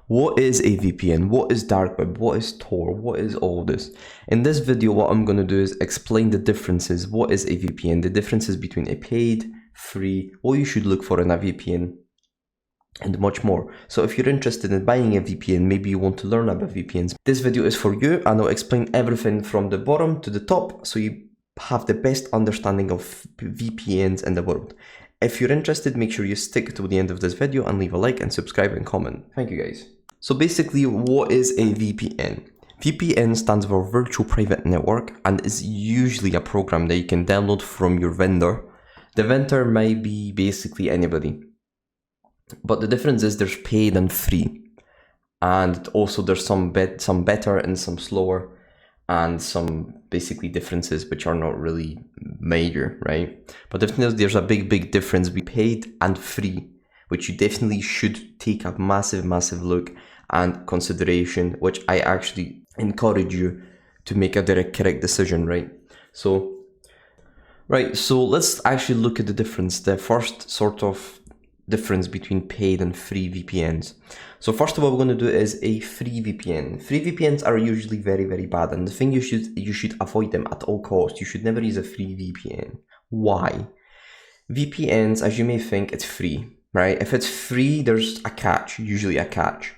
What is a VPN? What is dark web? What is Tor? What is all this? In this video, what I'm going to do is explain the differences. What is a VPN? The differences between a paid, free, what you should look for in a VPN, and much more. So if you're interested in buying a VPN, maybe you want to learn about VPNs, this video is for you, and I'll explain everything from the bottom to the top so you have the best understanding of VPNs in the world. If you're interested, make sure you stick to the end of this video and leave a like and subscribe and comment. Thank you guys. So basically, what is a VPN? VPN stands for Virtual Private Network and is usually a program that you can download from your vendor. The vendor may be basically anybody. But the difference is there's paid and free. And also there's some better and some slower, and some basically differences which are not really major, right? But definitely there's a big difference between paid and free, which you definitely should take a massive look and consideration, which I actually encourage you to make a correct decision, right? So let's actually look at the difference. The first sort of difference between paid and free VPNs. So first of all, we're going to do is a free VPN. Free VPNs are usually very bad, and the thing you should avoid them at all costs. You should never use a free VPN. Why? VPNs, as you may think, it's free, right? If it's free, there's a catch, usually a catch.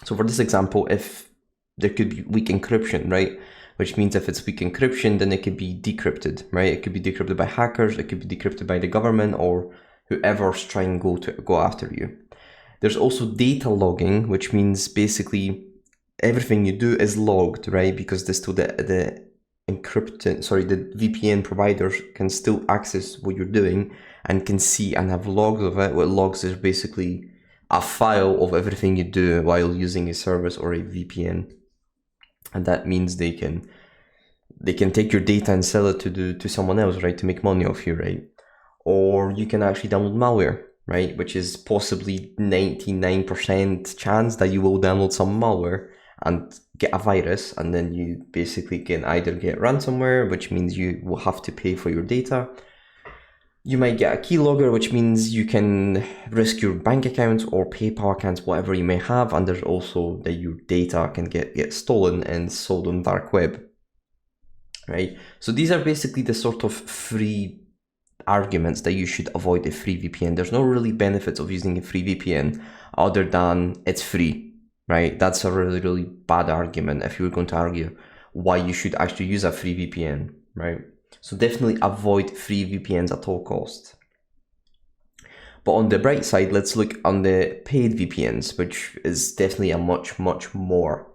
So for this example, if there could be weak encryption, right? Which means if it's weak encryption, then it could be decrypted, right? It could be decrypted by hackers, it could be decrypted by the government or whoever's trying to go after you. There's also data logging, which means basically everything you do is logged, right? Because the VPN providers can still access what you're doing and can see and have logs of it. What logs is basically a file of everything you do while using a service or a VPN. And that means they can take your data and sell it to someone else, right? To make money off you, right? Or you can actually download malware, right? Which is possibly 99% chance that you will download some malware and get a virus, and then you basically can either get ransomware, which means you will have to pay for your data. You might get a keylogger, which means you can risk your bank accounts or PayPal accounts, whatever you may have, and there's also that your data can get stolen and sold on dark web, right? So these are basically the sort of free arguments that you should avoid a free VPN. There's no really benefits of using a free VPN other than it's free, right? That's a really bad argument if you're going to argue why you should actually use a free VPN, right? So definitely avoid free VPNs at all costs. But on the bright side, let's look on the paid VPNs, which is definitely a much more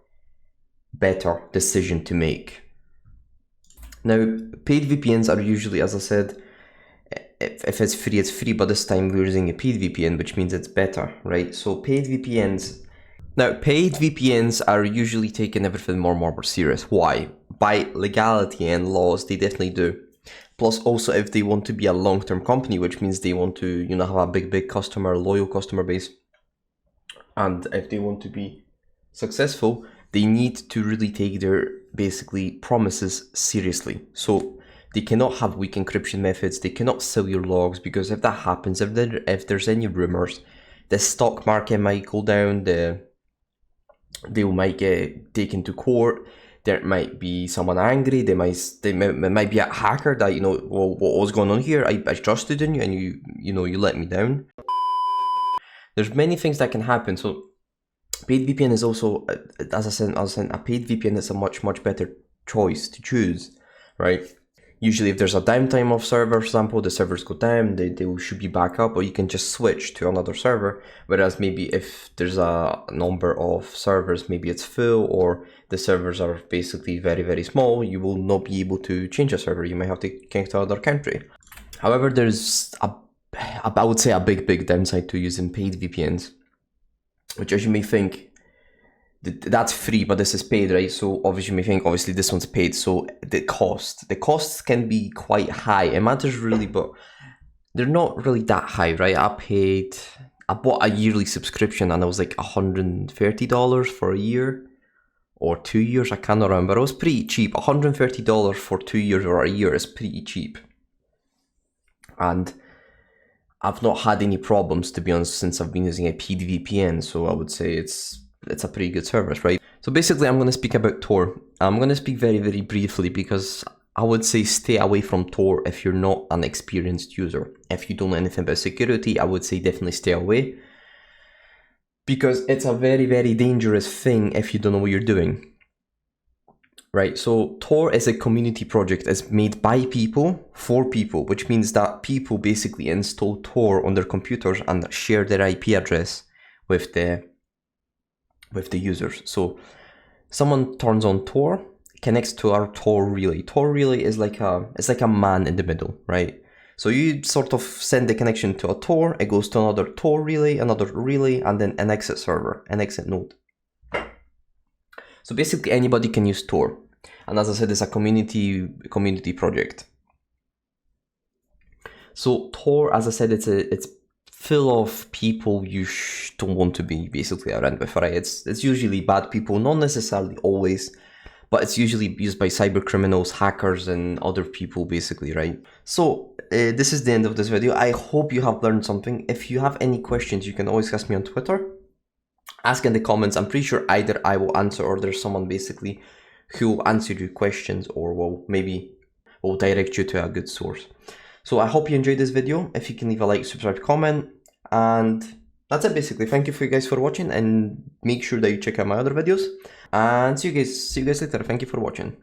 better decision to make. Now, paid VPNs are usually, as I said, if it's free, it's free, but this time we're using a paid VPN, which means it's better, right? So paid VPNs are usually taking everything more serious. Why? By legality and laws, they definitely do. Plus also if they want to be a long-term company, which means they want to, have a big customer, loyal customer base. And if they want to be successful, they need to really take their basically promises seriously. So they cannot have weak encryption methods. They cannot sell your logs, because if that happens, if there's any rumors, the stock market might go down, they might get taken to court. There might be someone angry. They might be a hacker that, well, what was going on here? I trusted in you and you let me down. There's many things that can happen. So paid VPN is also, as I said, a paid VPN is a much better choice to choose, right? Usually if there's a downtime of server, for example, the servers go down, they should be back up, or you can just switch to another server. Whereas maybe if there's a number of servers, maybe it's full, or the servers are basically very small, you will not be able to change a server. You might have to connect to another country. However, there's I would say a big downside to using paid VPNs, which, as you may think, that's free, but this is paid, right? So obviously you may think, obviously this one's paid, so the costs can be quite high. It matters really, but they're not really that high, right? I bought a yearly subscription and it was like $130 for a year or 2 years. I cannot remember. It was pretty cheap. $130 for 2 years or a year is pretty cheap. And I've not had any problems, to be honest, since I've been using a VPN, so I would say it's a pretty good service, right? So basically, I'm going to speak about Tor. I'm going to speak very, very briefly because I would say stay away from Tor if you're not an experienced user. If you don't know anything about security, I would say definitely stay away, because it's a very, very dangerous thing if you don't know what you're doing. Right, so Tor is a community project. It's made by people for people, which means that people basically install Tor on their computers and share their IP address with the users. So someone turns on Tor, connects to our Tor relay. Tor relay is like a man in the middle, right? So you sort of send the connection to a Tor, it goes to another Tor relay, another relay, and then an exit server, an exit node. So basically anybody can use Tor. And as I said, it's a community project. So Tor, as I said, it's full of people you don't want to be basically around with, right? It's usually bad people, not necessarily always, but it's usually used by cyber criminals, hackers, and other people basically, right? So this is the end of this video. I hope you have learned something. If you have any questions, you can always ask me on Twitter. Ask in the comments. I'm pretty sure either I will answer or there's someone basically who will answer your questions, or will direct you to a good source. So I hope you enjoyed this video. If you can leave a like, subscribe, comment, and that's it basically. Thank you for you guys for watching, and make sure that you check out my other videos, and see you guys later. Thank you for watching.